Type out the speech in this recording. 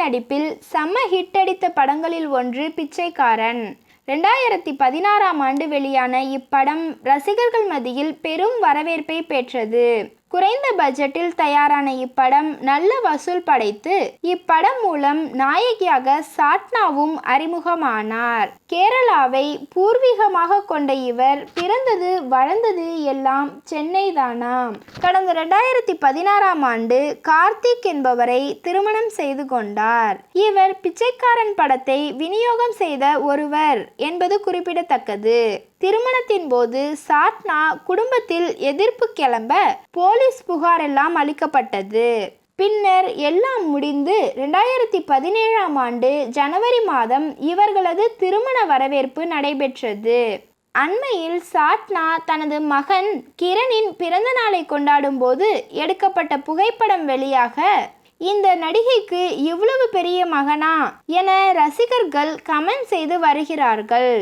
நடிப்பில் செம்ம ஹிட் அடித்த படங்களில் ஒன்று பிச்சைக்காரன். 2016ஆம் ஆண்டு வெளியான இப்படம் ரசிகர்கள் மத்தியில் பெரும் வரவேற்பை பெற்றது. குறைந்த பட்ஜெட்டில் தயாரான இப்படம் நல்ல வசூல் படைத்து இப்படம் மூலம் நாயகியாக சாட்னாவும் அறிமுகமானார். கேரளாவை பூர்வீகமாக கொண்ட இவர் பிறந்தது வளர்ந்தது எல்லாம் சென்னை தானாம். கடந்த 2016ஆம் ஆண்டு கார்த்திக் என்பவரை திருமணம் செய்து கொண்டார். இவர் பிச்சைக்காரன் படத்தை விநியோகம் செய்த ஒருவர் என்பது குறிப்பிடத்தக்கது. திருமணத்தின் போது சாட்னா குடும்பத்தில் எதிர்ப்பு கிளம்ப போலீஸ் புகார் எல்லாம் அளிக்கப்பட்டது. பின்னர் எல்லாம் முடிந்து 2017ஆம் ஆண்டு ஜனவரி மாதம் இவர்களது திருமண வரவேற்பு நடைபெற்றது. அண்மையில் சாட்னா தனது மகன் கிரணின் பிறந்த நாளை கொண்டாடும் போது எடுக்கப்பட்ட புகைப்படம் வெளியாக இந்த நடிகைக்கு இவ்வளவு பெரிய மகனா என ரசிகர்கள் கமெண்ட் செய்து வருகிறார்கள்.